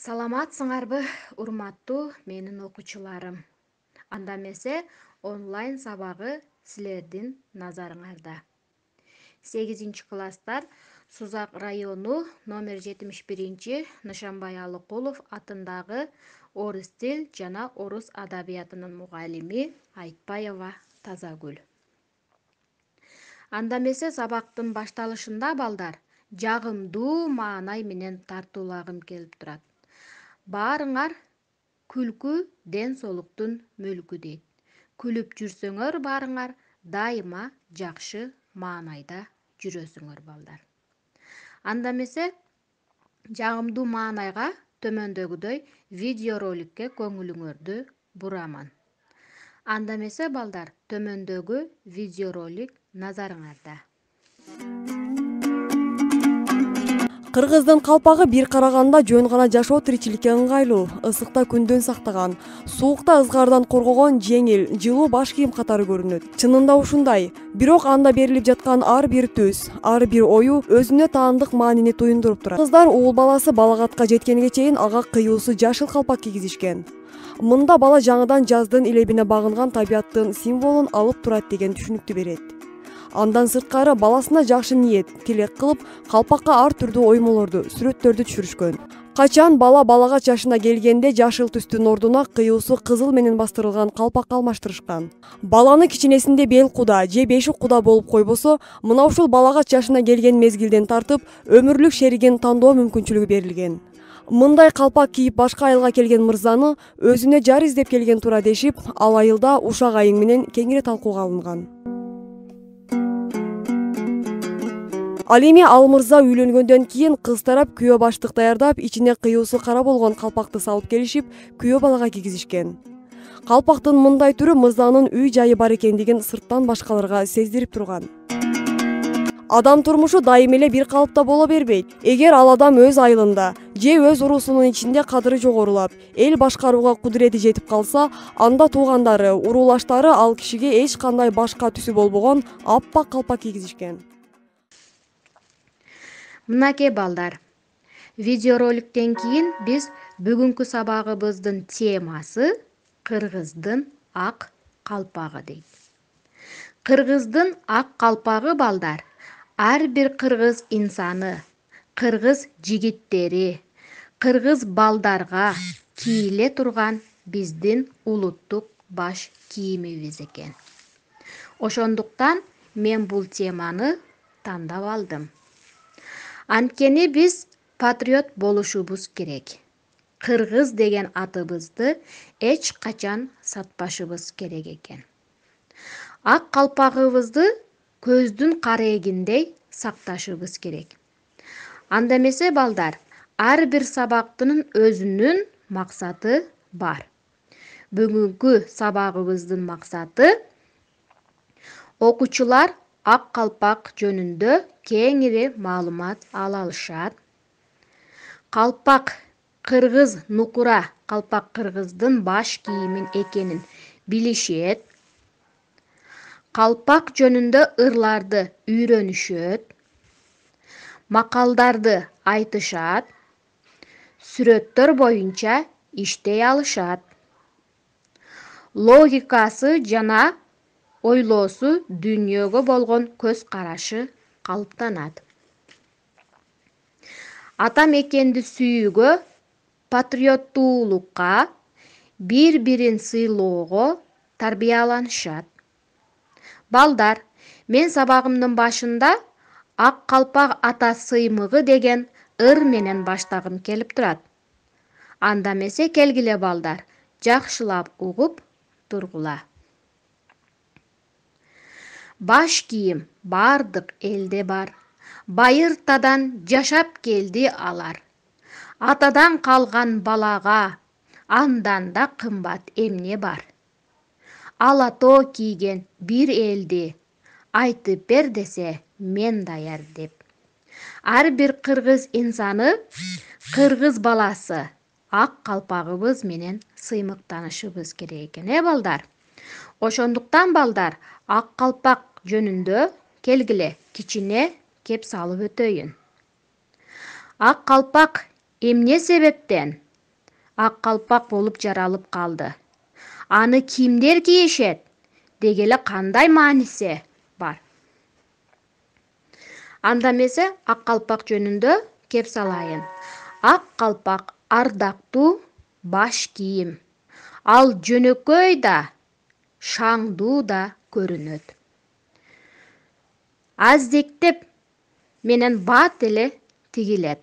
Саламатсыңарбы, урматтуу менин окуучуларым. Анда эмесе онлайн сабагы силердин назарыңарда. 8-класстар Сузак району номер 71 Нышанбай Алыкулов атындагы орус тил жана орус адабиятынын мугалими Айтпаева Тазагүл. Анда эмесе сабактын башталышында балдар жагымдуу маанай менен тартуулагым келип турат. Баарыңар күлкү ден соолуктун мүлкү дейт. Күлүп жүрсөңөр баарыңар дайыма жакшы маанайда жүрөсүңөр балдар. Анда эмесе жагымдуу маанайга төмөндөгүдөй видеороликке көңүлүңөрдү бураман. Анда эмесе балдар төмөндөгү видеоролик назарыңарда. Кыргыздын калпагы бир караганда жөн гана жашоо тиричиликке ыңгайлуу, ысыкта күндөн сактаган, суукта ызгаардан коргогон жеңил, жылуу баш кийим катары көрүнөт. Чынында ушундай. Бирок анда берилип жаткан ар бир түс, ар бир ою өзүнө таандык маанини туюндуруп турат. Кыздар уул баласы балагатка жеткенге чейин ага кыюусу жашыл калпак кийгизишкен. Мында бала жаңыдан жаздын илебине багынган табияттын символун алып турат деген түшүнүктү берет. Андан сырткары баласына жакшы ниет, тилек кылып, калпакка ар түрдүү оймолорду, сүрөттөрдү түшүрүшкөн. Качан бала балагач жашына келгенде жашыл түстүн ордуна кыюусу кызыл менен бастырылган калпакка алмаштырышкан. Баланы кичинесинде бел куда же бешик куда болуп койбосо, мына ушул балагач жашына келген мезгилден тартып өмүрлүк шеригин тандоо мүмкүнчүлүгү берилген. Мындай калпак кийип башка айылга келген мырзаны өзүнө жар издеп келген туура дешип, ал айылда ушак айың менен кеңири талкууга алынган. Ал эми ал мырза үйлөнгөндөн кийин кыз тарап күйөө баштык даярдап, ичине кыюусу кара болгон калпакты салып келишип, күйөө балага кийгизишкен. Калпактын мындай түрү мырзанын үй жайы бар экендигин сырттан башкаларга сездирип турган. Адам турмушу дайым эле бир калыпта боло бербейт. Эгер ал адам өз айылында же өз урусунун ичинде кадыры жогорулап, эл башкарууга кудурети жетип калса, анда туугандары, уруулаштары ал кишиге эч кандай башка түсү болбогон аппак калпак кийгизишкен. Мынакей балдар, видеороликтен кийин биз бүгүнкү сабагыбыздын темасы Кыргыздын ак калпагы дейт. Кыргыздын ак калпагы балдар, ар бир кыргыз инсаны, кыргыз жигиттери, кыргыз балдарга кийле турган биздин улуттук баш кийимибиз экен. Ошондуктан мен бул теманы тандап алдым. Анткени биз патриот болушубуз керек. Кыргыз деген атыбызды эч качан сатпашыбыз керек экен. Ак калпагыбызды көздүн карегиндей сакташыбыз керек. Анда эмесе балдар, ар бир сабактын өзүнүн максаты бар. Бүгүнкү сабагыбыздын максаты окуучулар ак калпак жөнүндө кеңири маалымат ала алышат. Калпак кыргыз нукура калпак кыргыздын баш кийими экенин билишет. Калпак жөнүндө ырларды үйрөнүшөт. Макалдарды айтышат. Сүрөттөр боюнча иштей алышат. Логикасы жана ойлоосу, дүйнөгө болгон көз карашы калыптанат. Ата мекенди сүйүүгө, патриоттуулукка, бири-бирин сыйлоого тарбияланышат. Балдар, мен сабагымдын башында ак калпак ата сыймыгы деген ыр менен баштагым келип турат. Анда эмесе келгиле балдар, жакшылап угуп тургула. Баш кийим бардык элде бар. Байыртадан жашап келди алар. Атадан калган балага андан да кымбат эмне бар. Ала тоо кийген бир элди айтып бер десе мен даяр деп. Ар бир кыргыз инсаны, кыргыз баласы ак калпагыбыз менен сыймыктанышыбыз керек экен, балдар. Ошондуктан балдар, ак калпак жөнүндө келгиле кичине кеп салып өтөйүн. Ак калпак эмне себептен ак калпак болуп жаралып калды. Аны кимдер кийишет дегеле кандай мааниси бар? Анда эмесе ак калпак жөнүндө кеп салайын. Ак калпак ардактуу баш кийим. Ал жөнөкөй да, шаңдуу да көрүнөт. Аздектеп менен бат эле тигилет.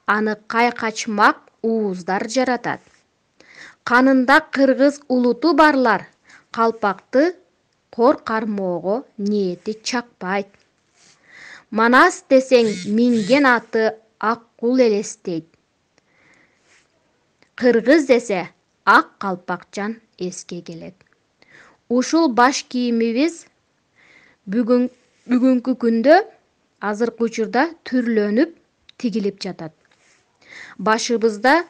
Аны кайкачмак ууздар жаратат. Канында кыргыз улуту барлар калпакты кор кармоого ниети чакпайт. Манас десең минген аты ак кул элестейт. Кыргыз десе ак калпакчан эске келет. Ушул баш кийимибиз бүгүнкү күндө азыркы учурда түрлөнүп тигилип жатат. Башыбызда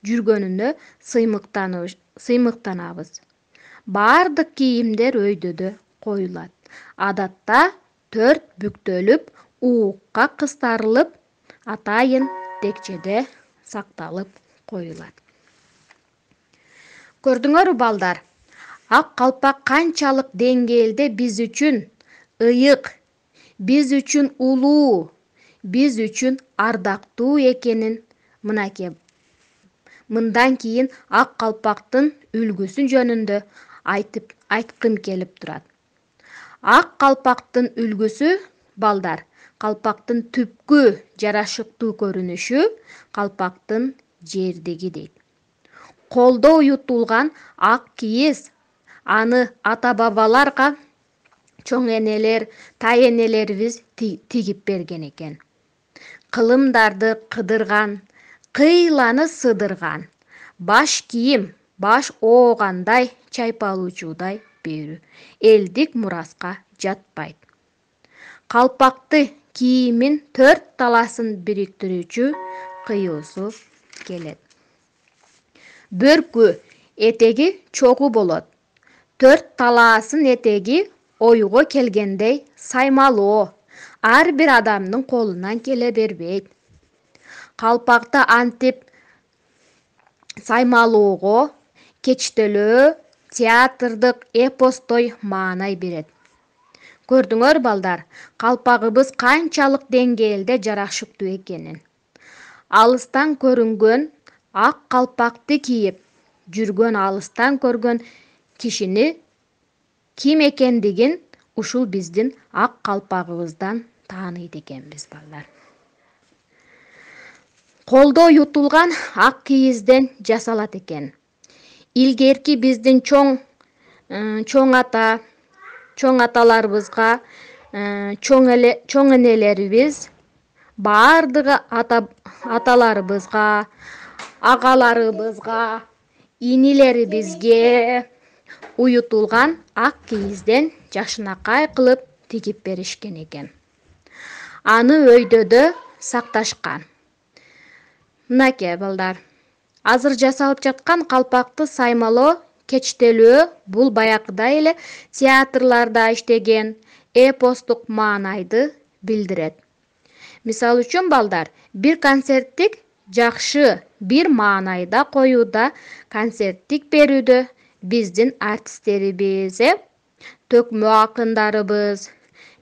жүргөнүнө сыймыктанабыз. Бардык кийимдер өйдөдө коюлат. Адатта 4 бүктөлүп, уукка кыстарылып, атайын текчеде сакталып коюлат. Көрдүңөрбү балдар? Ак калпак канчалык деңгээлде биз үчүн ыйык, биз үчүн улуу, биз үчүн ардактуу экенин мындан кийин ак калпактын үлгүсү жөнүндө айткым келип турат. Ак калпактын үлгүсү балдар, калпактын түпкү жарашыктуу көрүнүшү калпактын жердиги дейт. Колдо уютулган ак кийиз аны ата-бабаларга чоң энелер, тай энелерибиз тигип берген экен. Кылымдарды кыдырган, кыйланы сыдырган, баш кийим баш оогандай чайпалуучудай берүү элдик мураска жатпайт. Калпакты кийимин 4 таласын бириктирүүчү кыюусу келет. Бөркү этеги чогуу болот. 4 талаасын этеги оюго келгендей саймалоо, ар бир адамдын колунан келе бербейт. Калпакты антип саймалоого кечтелөө, театрдык эпостой маанай берет. Көрдүңөр балдар, калпагыбыз канчалык деңгээлде жарашыктуу экенин. Алыстан көрүнгөн ак калпакты кийип жүргөн алыстан көргөн кишини ким экендигин ушул биздин ак калпагыбыздан тааныйт экенбиз балдар. Колдо уютулган ак кийизден жасалат экен. Илгерки биздин чоң аталарыбызга, чоң энелерибиз бардыгы аталарыбызга, агаларыбызга, инилерибизге уютулган ак кийизден жашынакай кылып тигип беришкен экен. Аны өйдөдө сакташкан. Мынакей балдар, азыр жасалып жаткан калпакты саймалоо, кечтелөө бул баягыдай эле театрларда иштеген эпостук маанайды билдирет. Мисалы үчүн балдар, бир концерттик жакшы бир маанайда коюуда, концерттик берүүдө биздин артисттерибиз, төкмө акындарыбыз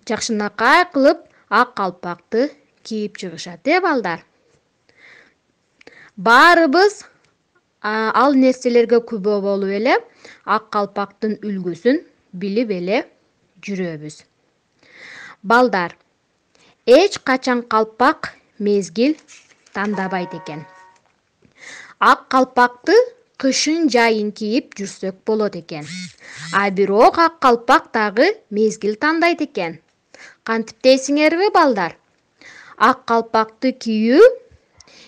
жакшынакай кылып ак калпакты кийип чыгышат, балдар. Баарыбыз ал нерселерге күбө болуп эле ак калпактын үлгүсүн билип эле жүрөбүз. Балдар, эч качан калпак мезгил тандабайт экен. Ак калпакты кышын жайын кийип жүрсөк болот экен. А бирок ак калпак дагы мезгил тандайт экен. Кантип дейсиңерби балдар? Ак калпакты кийүү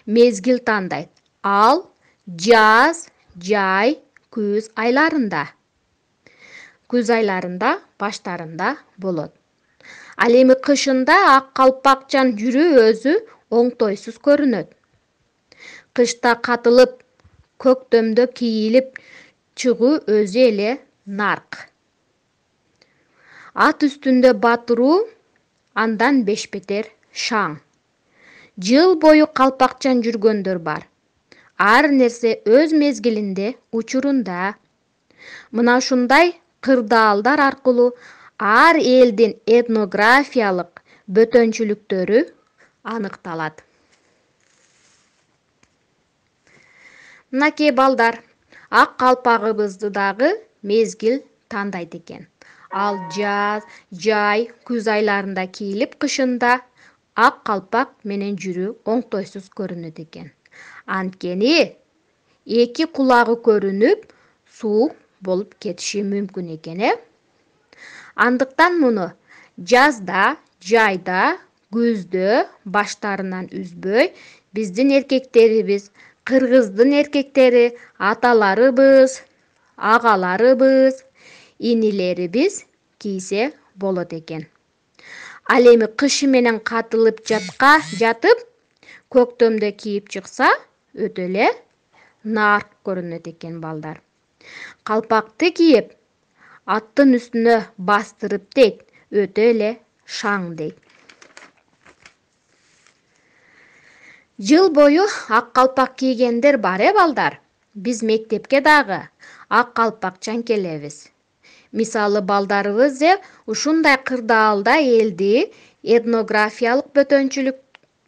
мезгил тандайт. Ал жаз, жай, күз айларында. Күз айларында баштарында болот. Ал эми кышында ак калпакчан жүрүү өзү оңтойсуз көрүнөт. Кышта катылып, көктөмдө кийилип чыгуу өзү эле нарк. Ат үстүндө батыруу андан бешбетер шаң. Жыл бою калпакчан жүргөндөр бар. ар нерсе өз мезгилинде, учурунда. Мына ушундай кырдаалдар аркылуу ар элдин этнографиялык бөтөнчүлүктөрү аныкталат. Мынакей балдар, ак калпагыбызды дагы мезгил тандайт экен. Ал жаз, жай, күз айларында кийилип, кышында ак калпак менен жүрүү оңтойсуз көрүнөт экен. Анткени эки кулагы көрүнүп, суук болуп кетиши мүмкүн экен, Андыктан муну жазда, жайда, күздө баштарынан үзбөй биздин эркектерибиз, кыргыздын эркектери, аталарыбыз, агаларыбыз, инилерибиз кийсе болот экен. Ал эми кышы менен катылып жатып, көктөмдө кийип чыкса, өтө эле нарк көрүнөт экен балдар. Калпакты кийип, аттын үстүнө бастырып дейт, өтө эле шаң дейт. Жыл бою ак калпак кийгендер бар, балдар. Биз мектепке дагы ак калпакчан келебиз. Мисалы, балдарыбыз ушундай кырдаалда элди этнографиялык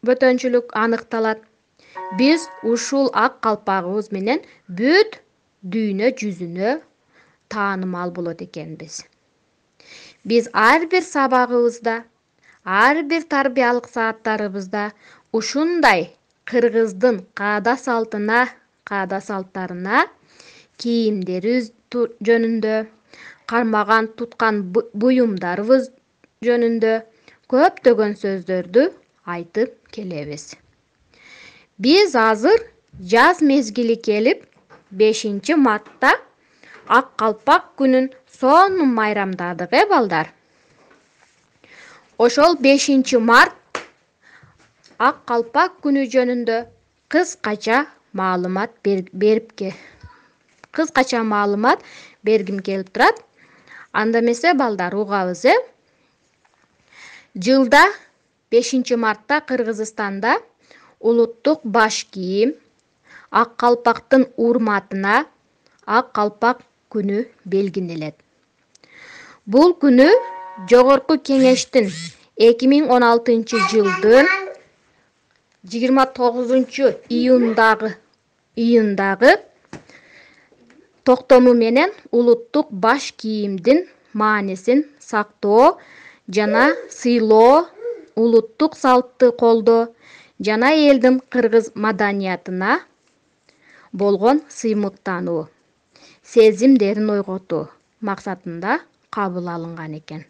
бөтөнчүлүк аныкталат. Биз ушул ак калпагыбыз менен бүт дүйнө жүзүнө таанымал болот экенбиз. Биз ар бир сабагыбызда, ар бир тарбиялык сааттарыбызда ушундай кыргыздын каада салттарына, кийимдери жөнүндө, кармаган туткан буюмдарыбыз жөнүндө көптөгөн сөздөрдү айтып келебиз. Биз азыр жаз мезгили келип, 5 мартта ак калпак күнүн сонун майрамдадык, балдар. Ошол 5 март ак калпак күнү жөнүндө кыскача маалымат бергим келип турат. Анда эмесе, балдар, угабыз, Жылда 5 мартта Кыргызстанда улуттук баш кийим, ак калпактын урматына ак калпак күнү белгинелет. Бул күнү Жогорку Кеңештин 2016-жылдын 29-июндагы токтому менен улуттук баш кийимдин маанисин сактоо жана сыйлоо, улуттук салтты колдоо жана элдин кыргыз маданиятына болгон сыймыктануу, сезимдерин ойготуу максатында кабыл алынган экен.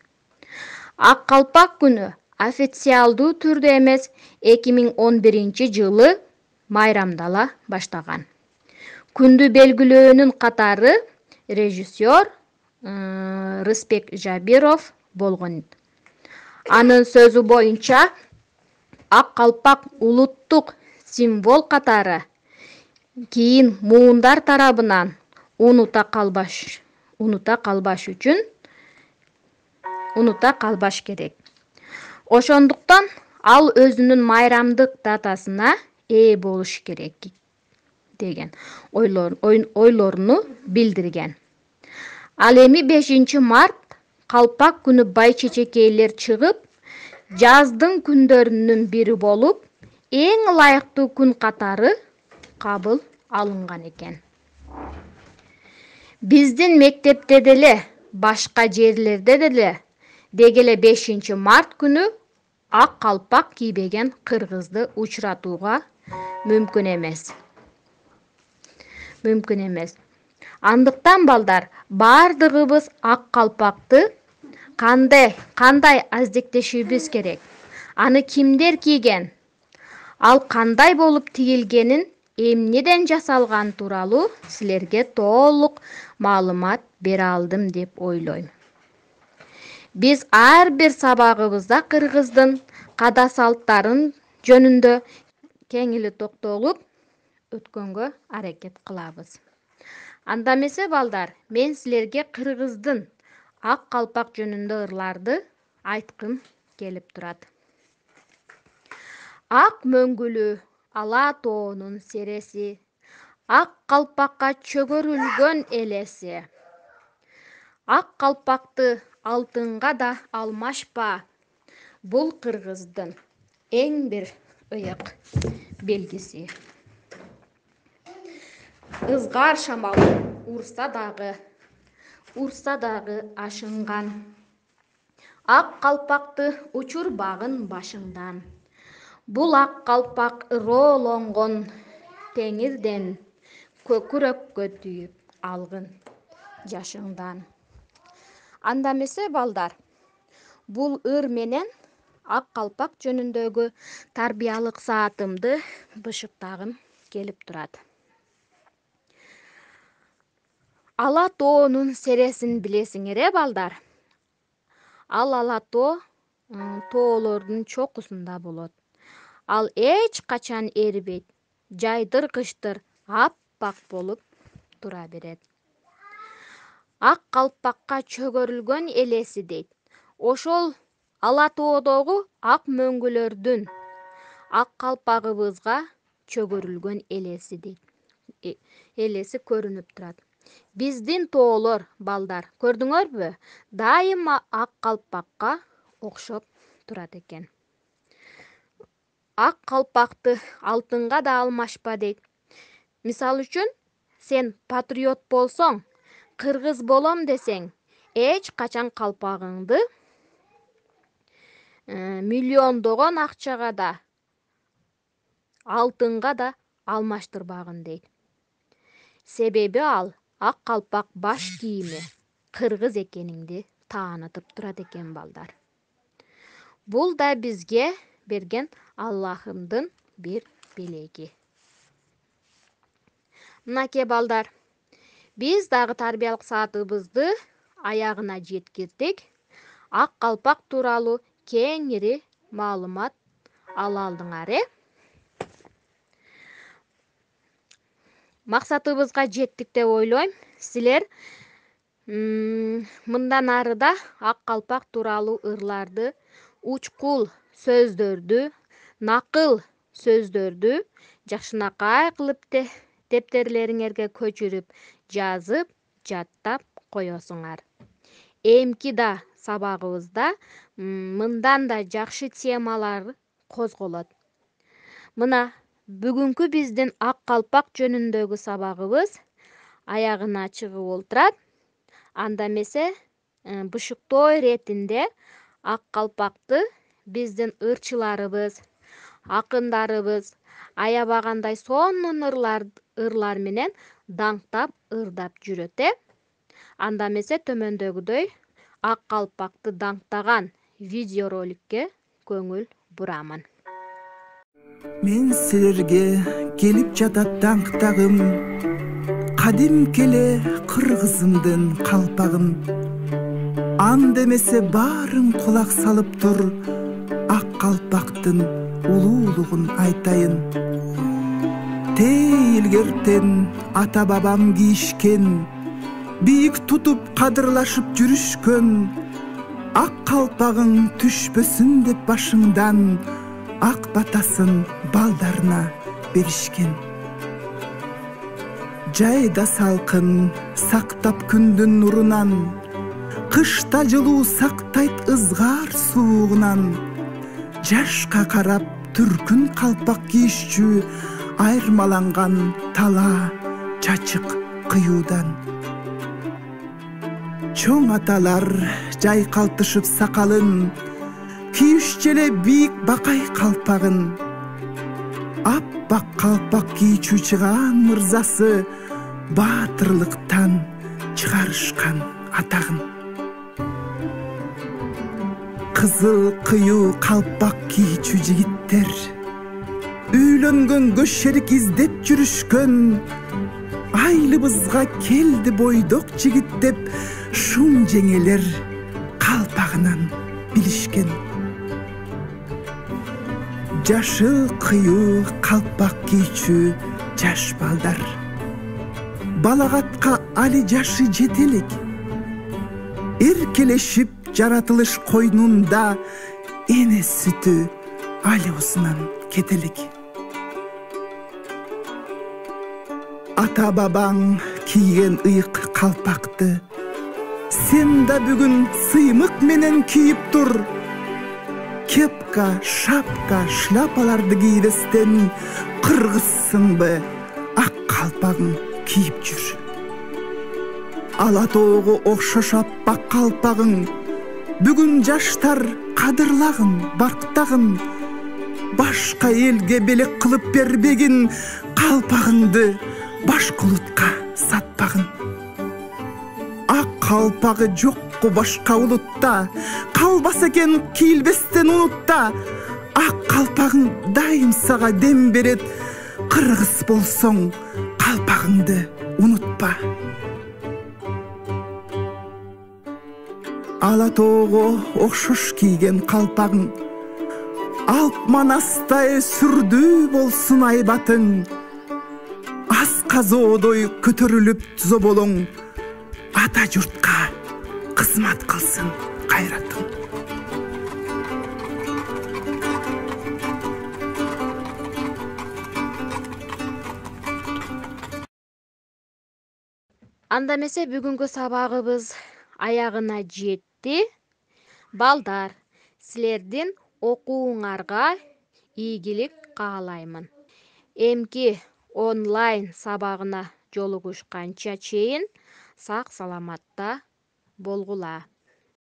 Ак калпак күнү официалдуу түрдө эмес 2011-жылы майрамдала баштаган. Күндү белгилөөнүн катары режиссер Рысбек Жабиров болгон. Анын сөзү боюнча, ак калпак улуттук символ катары кийин муундар тарабынан унута калбаш керек. Ошондуктан ал өзүнүн майрамдык датасына ээ болуш керек деген ойлоруну билдирген. Ал эми 5 март калпак күнү бай-чечекейлер чыгып, жаздын күндөрүнүн бири болуп, эң ылайыктуу күн катары кабыл алынган экен. Биздин мектепте деле, башка жерлерде деле дегеле 5 март күнү ак калпак кийбеген кыргызды учуратууга мүмкүн эмес. Андыктан, балдар, бардыгыбыз ак калпакты кандай аздектешибиз керек? Аны кимдер кийген? Ал кандай болуп тигилгенин, эмнеден жасалган тууралуу силерге толук маалымат бере алдым деп ойлойм. Биз ар бир сабагыбызда кыргыздын каада салттарын жөнүндө кең эле токтолуп өткөнгө аракет кылабыз. Анда эмесе, балдар, мен силерге кыргыздын ак калпак жөнүндө ырларды айткым келип турат. Ак мөңгүлү ала тоонун сереси, ак калпакка чөгөрүлгөн элеси. Ак калпакты алтынга да алмашпа. Бул кыргыздын эң бир ыйык белгиси. Ызгар шамал урса дагы ашынган. Ак калпакты учурбагын башыңдан. Бул ак калпак ыроолонгон теңирден көкүрөккө түйүп алгын жашыңдан. Анда эмесе балдар, бул ыр менен ак калпак жөнүндөгү тарбиялык саатымды бышыктагым келип турат. Ала тоонун сересин билесиңер балдар? Ал ала тоо тоолордун чокусунда болот. Ал эч качан эрибейт. Жайдыр-кыштыр аппак болуп тура берет. Ак калпакка чөгөрүлгөн элеси дейт. Ошол ала тоодогу ак мөңгүлөрдүн ак калпагыбызга чөгөрүлгөн элеси дейт. Элеси көрүнүп турат. Биздин тоолор балдар, көрдүңөрбү? Дайыма ак калпакка окшоп турат экен. Ак калпакты алтынга да алмашпа дейт. Мисалы үчүн, сен патриот болсоң, кыргыз болом десең, эч качан калпагыңды миллиондогон акчага да, алтынга да алмаштырбагын дейт. Себеби ал ак калпак баш кийими кыргыз экениңди таанытып турат экен балдар. Бул да бизге берген Аллахымдын бир белеги. Мынакей балдар, биз дагы тарбиялык саатыбызды аягына жеткирдик. Ак калпак тууралуу кеңири маалымат ала алдыңар, Максатыбызга жеттик деп ойлойм. Силер мындан ары да ак калпак тууралуу ырларды, учкул сөздөрдү, накыл сөздөрдү жакшынакай кылып дептерлериңерге көчүрүп, жазып, жаттап коесуңар. Эмки да сабагыбызда мындан да жакшы темалар козголот. Мына бүгүнкү биздин ак калпак жөнүндөгү сабагыбыз аягына чыгып олтурат. Анда эмесе бышыктоо иретинде ак калпакты биздин ырчыларыбыз, акындарыбыз аябагандай сонун ырлар менен даңктап, ырдап жүрөт. Анда эмесе төмөндөгүдөй ак калпакты даңктаган видеороликке көңүл бурамын. Мен силерге келип жатат даңктагым, кадимки эле кыргызымдын калпагым. Анда эмесе баарын кулак салып тур, ак калпактын улуулугун айтайын. Илгертен ата бабам кийишкен, бийик тутуп кадырлашып жүрүшкөн, ак калпагың түшпөсүн деп башыңдан, ак батасын балдарына беришкен. Жайда салкын сактап күндүн нурунан, кышта жылуу сактайт ызгар суугунан. Жашка карап түркүн калпак кийишчү айырмаланган тала чачык кыюудан. Чоң аталар жайкалтышып сакалын, кийишчү эле бийик бакай калпагын. Аппак калпак кийүүчү чыгаан мырзасы баатырлыктан чыгарышкан атагын. Кызыл кыюу калпак кийүүчү жигиттер үйлөнгөн көшерик издеп жүрүшкөн, айлыбызга келди бойдок жигит деп шум жеңелер калпагынан билишкен. Жашыл кыюу калпак кийүүчү жаш балдар, балагатка али жашы жете элек. Эркелешип жаратылыш койнунда эне сүтү али оозунан кете элек. ата бабаң кийген ыйык калпакты сен да бүгүн сыймык менен кийип тур. Кепка, шапка, шляпаларды кийбестен кыргызсыңбы ак калпагың кийип жүр. Ала тоого окшош аппак калпагың бүгүн жаштар кадырлагын, бактагын, башка элге белек кылып бербегин калпагыңды башкулутка сатпагын. Ак калпагы жокку башка улутта, калбаса экен кийилбестен унутта. Ак калпагың дайым сага дем берет, кыргыз болсоң калпагыңды унутпа. Ала тоого окшош кийген калпагың алп манастай сүрдүү болсун айбатың. Асказоодой көтөрүлүп зоболоң, ата журтка кызмат кылсын кайратың. Анда эмесе бүгүнкү сабагыбыз аягына жетти. Балдар, силердин окууңарга ийгилик каалаймын. Эмки онлайн сабагына жолугушканча чейин сак саламатта болгула.